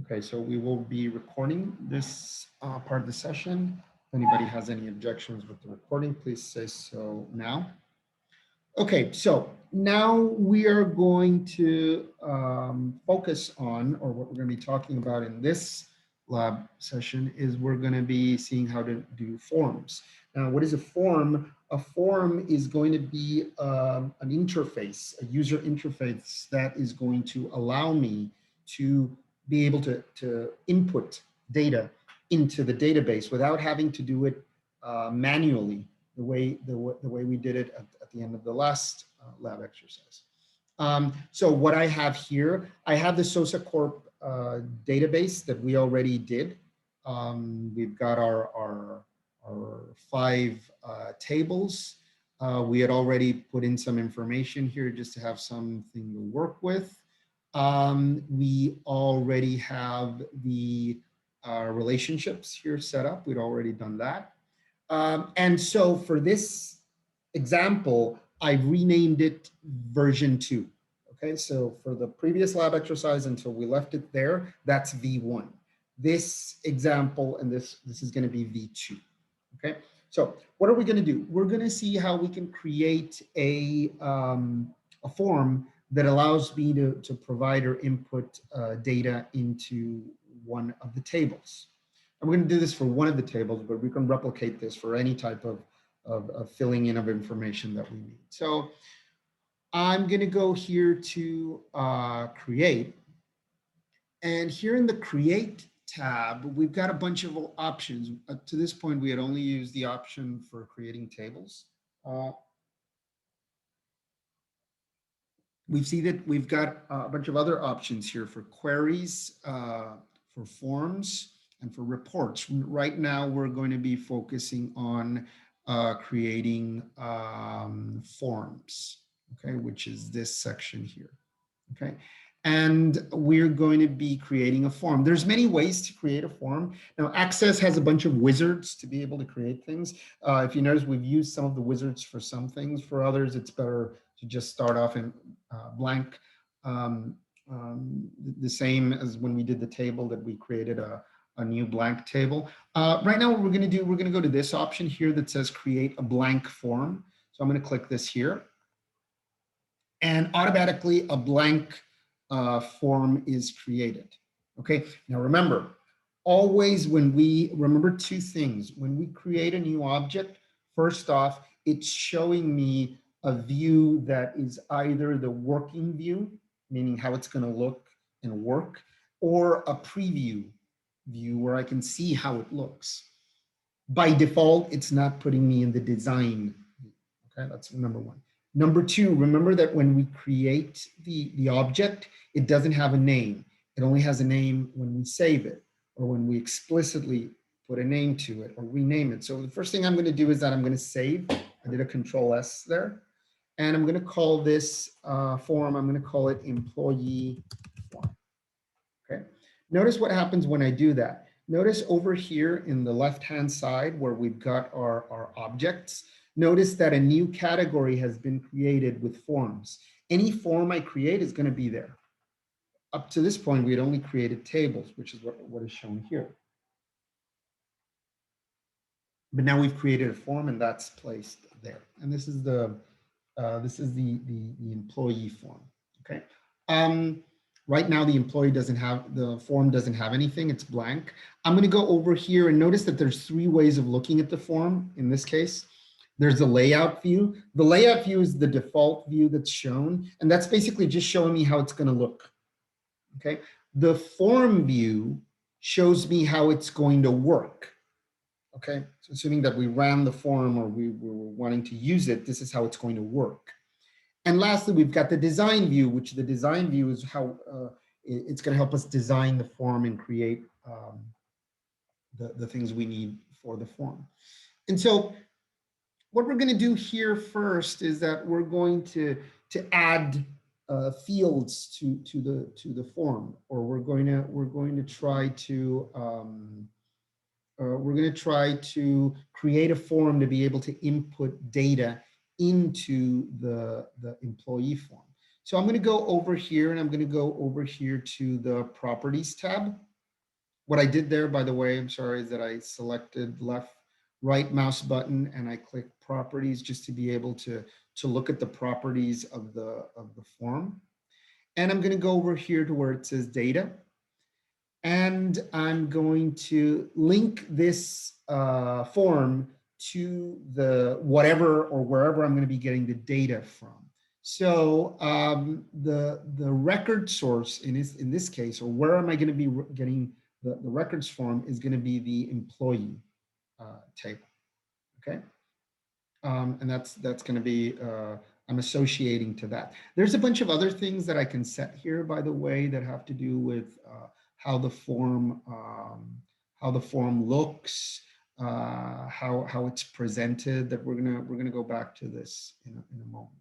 Okay, so we will be recording this part of the session. If anybody has any objections with the recording, please say so now. Okay, so now we are going to focus on, or what we're going to be talking about in this lab session is we're going to be seeing how to do forms. Now, what is a form? A form is going to be an interface, a user interface that is going to allow me to be able to input data into the database without having to do it manually the way we did it at the end of the last lab exercise. So what I have here, I have the SOSA Corp database that we already did. We've got our 5 tables. We had already put in some information here just to have something to work with. We already have the relationships here set up. We'd already done that. And so for this example, I renamed it version 2. Okay, so for the previous lab exercise until we left it there, that's V1. This example and this is going to be V2. Okay, so what are we going to do? We're going to see how we can create a form that allows me to provide or input data into one of the tables. And we're going to do this for one of the tables, but we can replicate this for any type of filling in of information that we need. So I'm going to go here to create. And here in the create tab, we've got a bunch of options. To this point, we had only used the option for creating tables. We see that we've got a bunch of other options here for queries, for forms, and for reports. Right now, we're going to be focusing on creating forms, okay, which is this section here, okay? And we're going to be creating a form. There's many ways to create a form. Now, Access has a bunch of wizards to be able to create things. If you notice, we've used some of the wizards for some things. For others, it's better to just start off in blank. The same as when we did the table that we created a new blank table. Right now, what we're going to do, we're going to go to this option here that says create a blank form. So I'm going to click this here. And automatically a blank form is created. Okay, now remember, always when we, remember 2 things. When we create a new object, first off, it's showing me a view that is either the working view, meaning how it's going to look and work, or a preview view where I can see how it looks. By default, it's not putting me in the design view. Okay, that's number 1. Number 2, remember that when we create the object, it doesn't have a name. It only has a name when we save it or when we explicitly put a name to it or rename it. So the first thing I'm going to do is that I'm going to save. I did a Control S there. And I'm going to call this form, I'm going to call it employee form. Okay. Notice what happens when I do that. Notice over here in the left-hand side where we've got our objects, notice that a new category has been created with forms. Any form I create is going to be there. Up to this point, we had only created tables, which is what is shown here. But now we've created a form and that's placed there. And this is the employee form. Okay. Right now, the employee doesn't have, the form doesn't have anything, it's blank. I'm going to go over here and notice that there's 3 ways of looking at the form. In this case, there's the layout view. The layout view is the default view that's shown, and that's basically just showing me how it's going to look. Okay. The form view shows me how it's going to work. Okay. So assuming that we ran the form or we were wanting to use it, this is how it's going to work. And lastly, we've got the design view, which the design view is how it's going to help us design the form and create the things we need for the form. And so what we're going to do here first is that we're going to add fields to the form, or we're going to try to create a form to be able to input data into the employee form. So I'm going to go over here and I'm going to go over here to the properties tab. What I did there, by the way, I'm sorry, is that I selected right mouse button and I clicked properties just to be able to look at the properties of the form. And I'm going to go over here to where it says data. And I'm going to link this form to the whatever or wherever I'm going to be getting the data from. So the record source in this case, or where am I going to be getting the records from, is going to be the employee table. Okay, and that's going to be I'm associating to that. There's a bunch of other things that I can set here, by the way, that have to do with how the form looks, how it's presented. That we're gonna go back to this in a moment.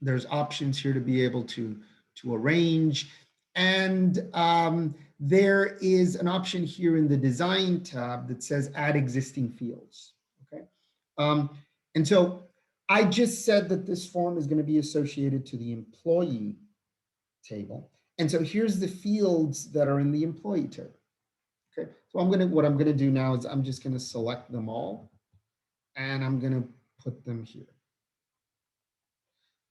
There's options here to be able to arrange, and there is an option here in the design tab that says add existing fields. Okay, and so I just said that this form is going to be associated to the employee table, and so here's the fields that are in the employee table. Okay, so what I'm gonna do now is I'm just gonna select them all, and I'm gonna put them here.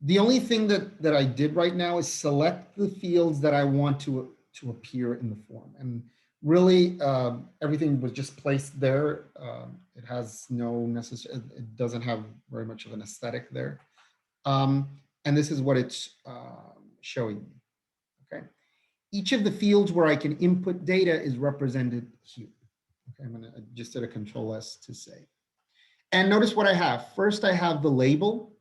The only thing that I did right now is select the fields that I want to appear in the form. And really, everything was just placed there. It has no necessary, it doesn't have very much of an aesthetic there. And this is what it's showing me, okay? Each of the fields where I can input data is represented here. Okay, I just did a Control S to save. And notice what I have. First, I have the label,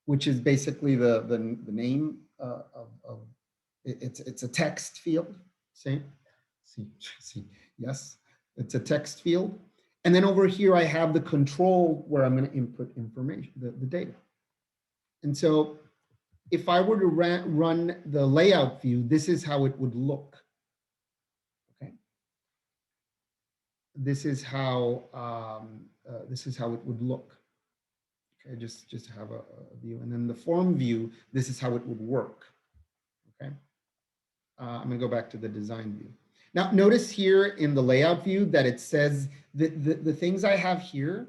which is basically the name of it's a text field. See, yes, it's a text field. And then over here, I have the control where I'm going to input information, the data. And so if I were to run the layout view, this is how it would look. Okay. This is how it would look. Okay, just to have a view. And then the form view, this is how it would work. Okay, I'm gonna go back to the design view. Now notice here in the layout view that it says that the things I have here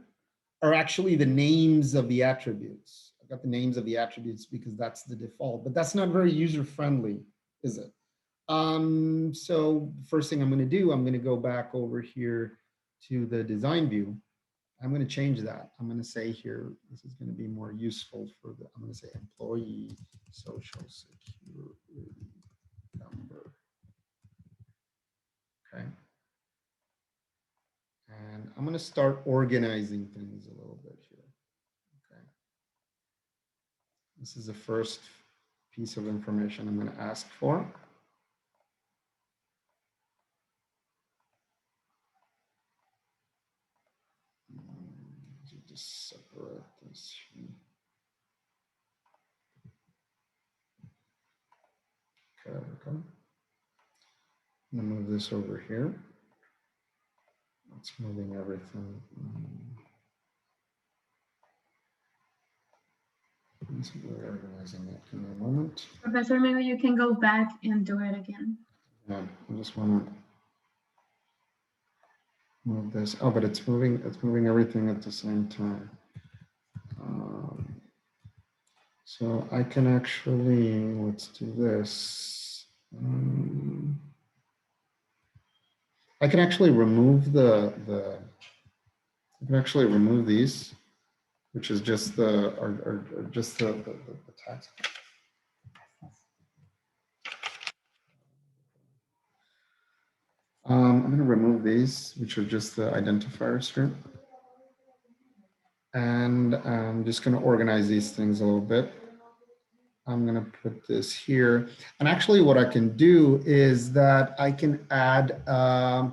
are actually the names of the attributes. I've got the names of the attributes because that's the default, but that's not very user-friendly, is it? So first thing I'm gonna do, I'm gonna go back over here to the design view. I'm going to change that. I'm going to say here, this is going to be more useful for the, I'm going to say employee social security number. Okay. And I'm going to start organizing things a little bit here. Okay. This is the first piece of information I'm going to ask for. Just separate this here. Okay, I'm going to move this over here. It's moving everything. We're organizing that. Give me a moment. Professor, maybe you can go back and do it again. Yeah, I just want to move this. Oh, but it's moving everything at the same time. So I can actually, let's do this. I can actually remove I can actually remove these, which is just or just the text. I'm going to remove these, which are just the identifiers here. And I'm just going to organize these things a little bit. I'm going to put this here. And actually what I can do is that I can add a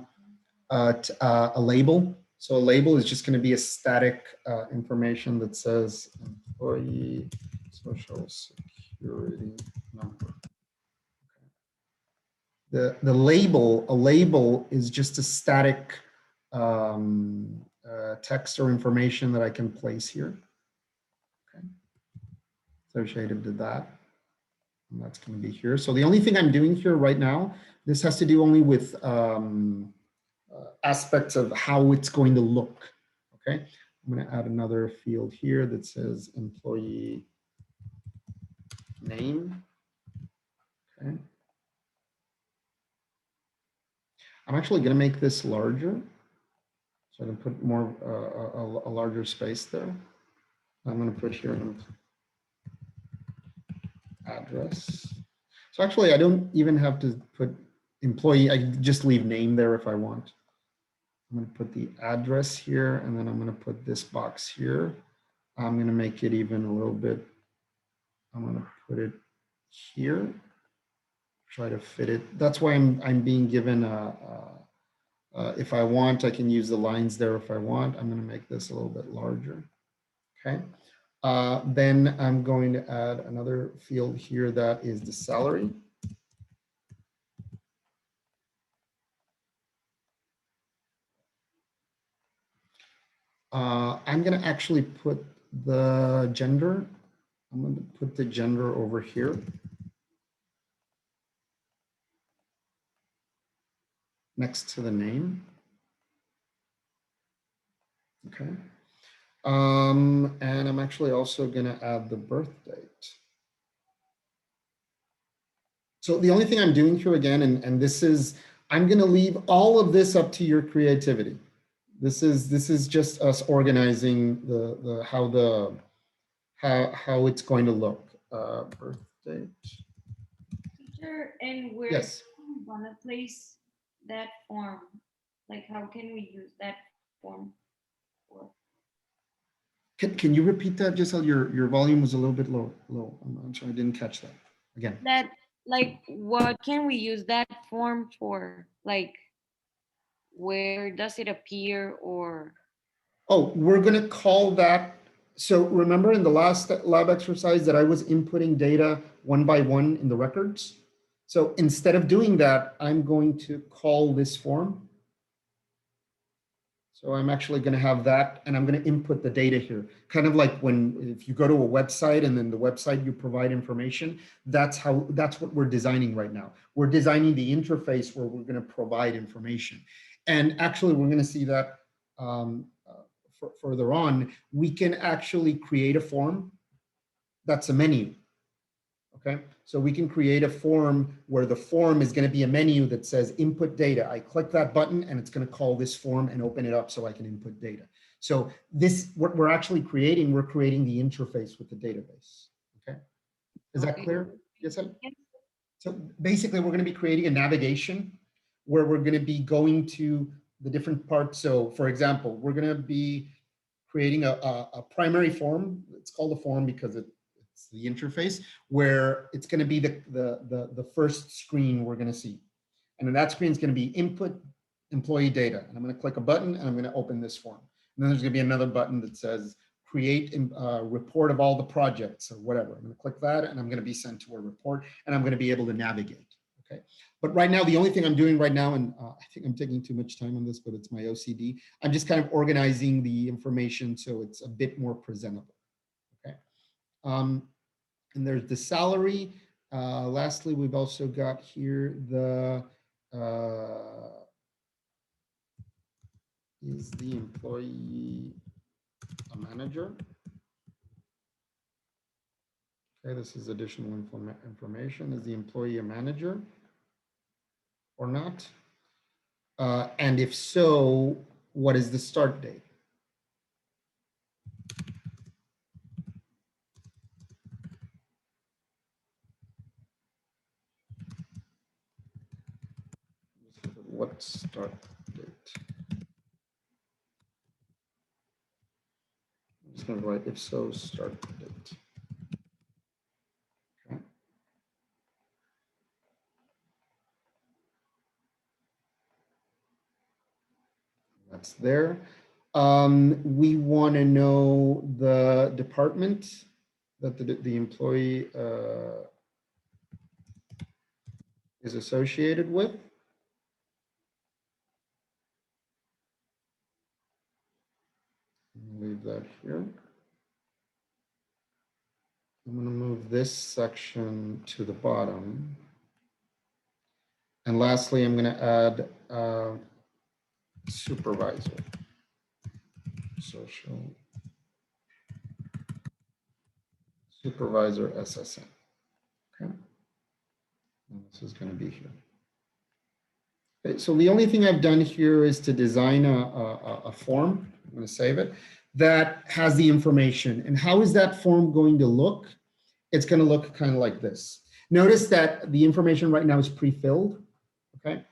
label. So a label is just going to be a static information that says employee social security number. Okay. A label is just a static text or information that I can place here. Okay. Associated to that. And that's going to be here. So the only thing I'm doing here right now, this has to do only with aspects of how it's going to look. Okay, I'm going to add another field here that says employee name. Okay, I'm actually going to make this larger, so I can put more a larger space there. I'm going to put here an address. So actually, I don't even have to put employee. I can just leave name there if I want. I'm going to put the address here, and then I'm going to put this box here. I'm going to make it even a little bit. I'm going to put it here. Try to fit it. That's why I'm being given if I want, I can use the lines there if I want. I'm going to make this a little bit larger. Okay. Then I'm going to add another field here that is the salary. I'm going to actually put the gender. I'm going to put the gender over here. Next to the name. Okay. And I'm actually also going to add the birth date. So the only thing I'm doing here again, and this is, I'm going to leave all of this up to your creativity. This is just us organizing how it's going to look. Birth date. Teacher, and where Yes. do we want to place that form? Like, how can we use that form? Can you repeat that? Just your volume was a little bit low. I'm sorry, I didn't catch that. Again. That, like, what can we use that form for? Like, where does it appear, or? Oh, we're going to call that. So remember in the last lab exercise that I was inputting data one by one in the records? So instead of doing that, I'm going to call this form. So I'm actually going to have that, and I'm going to input the data here. Kind of like if you go to a website and then the website you provide information, that's what we're designing right now. We're designing the interface where we're going to provide information. And actually, we're going to see that further on. We can actually create a form that's a menu. Okay, so we can create a form where the form is going to be a menu that says input data. I click that button and it's going to call this form and open it up so I can input data. So what we're actually creating, we're creating the interface with the database. Okay, is that clear? Yes, sir? So basically we're going to be creating a navigation where we're going to be going to the different parts. So for example, we're going to be creating a primary form. It's called a form because it's the interface where it's going to be the first screen we're going to see. And then that screen is going to be input employee data. And I'm going to click a button and I'm going to open this form. And then there's going to be another button that says create a report of all the projects or whatever. I'm going to click that and I'm going to be sent to a report and I'm going to be able to navigate. Okay. But right now, the only thing I'm doing right now, and I think I'm taking too much time on this, but it's my OCD. I'm just kind of organizing the information so it's a bit more presentable. Okay. And there's the salary. Lastly, we've also got here is the employee a manager? Okay, this is additional information. Is the employee a manager or not? And if so, what is the start date? What start date? I'm just going to write if so, start date. Okay. That's there. We want to know the department that the employee is associated with. Leave that here. I'm going to move this this section to the bottom. And lastly, I'm going to add supervisor. Social supervisor SSN. Okay. And this is going to be here. Okay, so the only thing I've done here is to design a form. I'm going to save it that has the information. And how is that form going to look? It's going to look kind of like this. Notice that the information right now is pre-filled. Okay.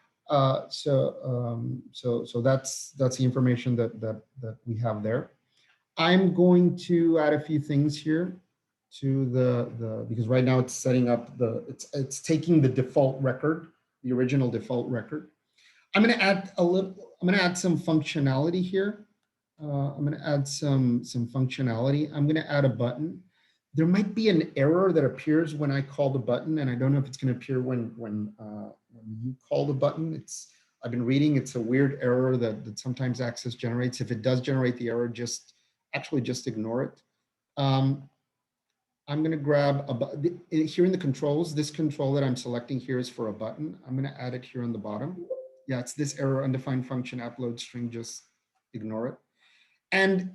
So that's the information that we have there. I'm going to add a few things here to the because right now it's setting up it's taking the default record, the original default record. I'm going to add I'm going to add some functionality here. I'm going to add some functionality. I'm going to add a button. There might be an error that appears when I call the button, and I don't know if it's going to appear when you call the button. I've been reading, it's a weird error that sometimes Access generates. If it does generate the error, just ignore it. I'm going to grab here in the controls. This control that I'm selecting here is for a button. I'm going to add it here on the bottom. Yeah, it's this error, undefined function upload string, just ignore it. And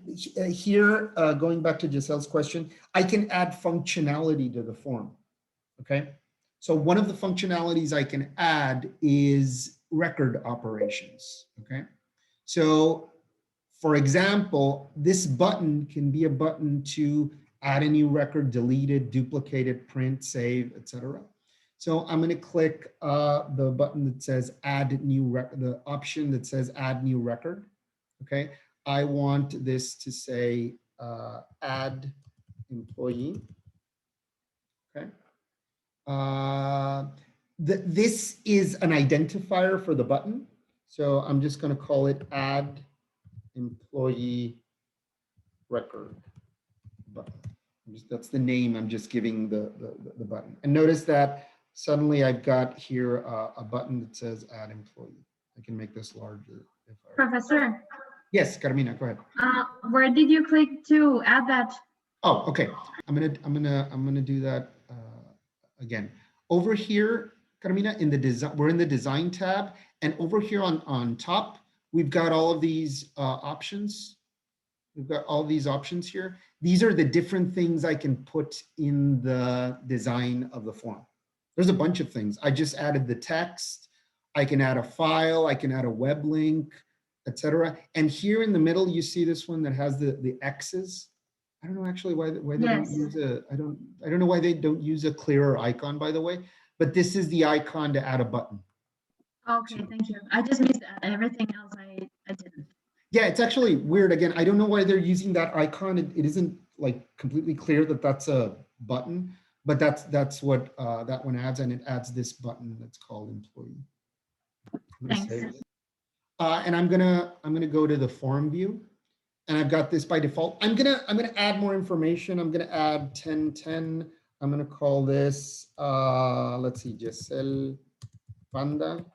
here, going back to Giselle's question, I can add functionality to the form, okay? So one of the functionalities I can add is record operations, okay? So for example, this button can be a button to add a new record, delete it, duplicate it, print, save, etc. So I'm going to click the button that says add new record, the option that says add new record, okay? I want this to say add employee, okay? This is an identifier for the button. So I'm just going to call it add employee record button. That's the name I'm just giving the button. And notice that suddenly I've got here a button that says add employee. I can make this larger. Professor. Yes, Carmina, go ahead. Where did you click to add that? Oh, okay. I'm gonna do that again. Over here, Carmina, in the design, we're in the design tab, and over here on top, we've got all of these options. We've got all these options here. These are the different things I can put in the design of the form. There's a bunch of things. I just added the text. I can add a file. I can add a web link, etc. And here in the middle, you see this one that has the X's. I don't know actually why they don't use I don't know why they don't use a clearer icon, by the way. But this is the icon to add a button. Okay, thank you. I just missed that. Everything else I didn't. Yeah, it's actually weird. Again, I don't know why they're using that icon. It isn't like completely clear that that's a button, but that's what that one adds, and it adds this button that's called employee. Thanks. And I'm gonna go to the form view, and I've got this by default. I'm gonna add more information. I'm gonna add 1010. I'm gonna call this let's see, Giselle Panda.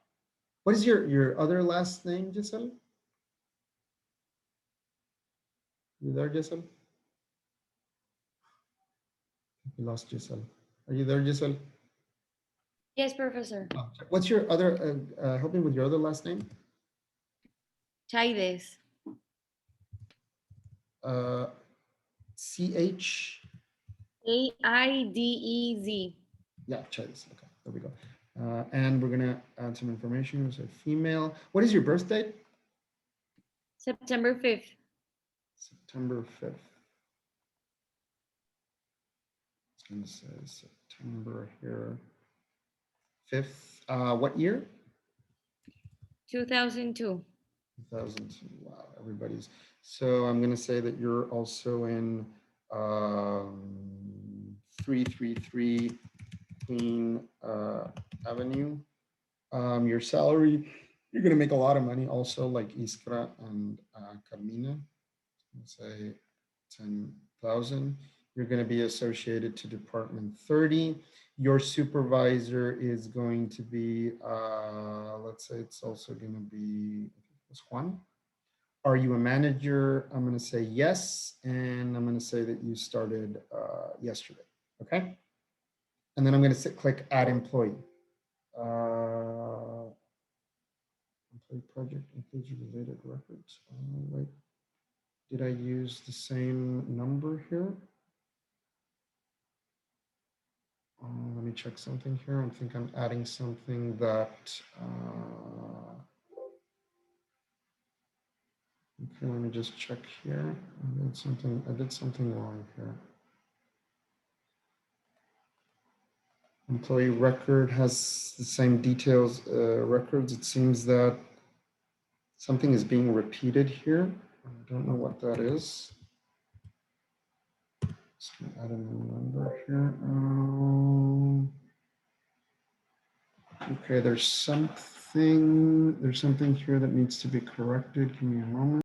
What is your other last name, Giselle? You there, Giselle? We lost Giselle. Are you there, Giselle? Yes, Professor. Oh, what's your other, help me with your other last name? Chaides. CH? AIDEZ. Yeah, Chase. Okay, there we go. And we're gonna add some information. It's a female. What is your birth date? September 5th. September 5th. It's gonna say September here. 5th. What year? 2002. 2002. Wow, everybody's. So I'm gonna say that you're also in 333 Queen Avenue. Your salary, you're gonna make a lot of money also, like Iskra and Carmina. Let's say 10,000. You're gonna be associated to Department 30. Your supervisor is going to be, let's say it's also gonna be, it's Juan. Are you a manager? I'm gonna say yes, and I'm gonna say that you started yesterday, okay? And then I'm going to click add employee. Employee project includes related records. Wait, did I use the same number here? Let me check something here. I think I'm adding something that. Okay, let me just check here. I did something wrong here. Employee record has the same details records. It seems that something is being repeated here. I don't know what that is. Just gonna add a new number here. Okay, there's something here that needs to be corrected. Give me a moment.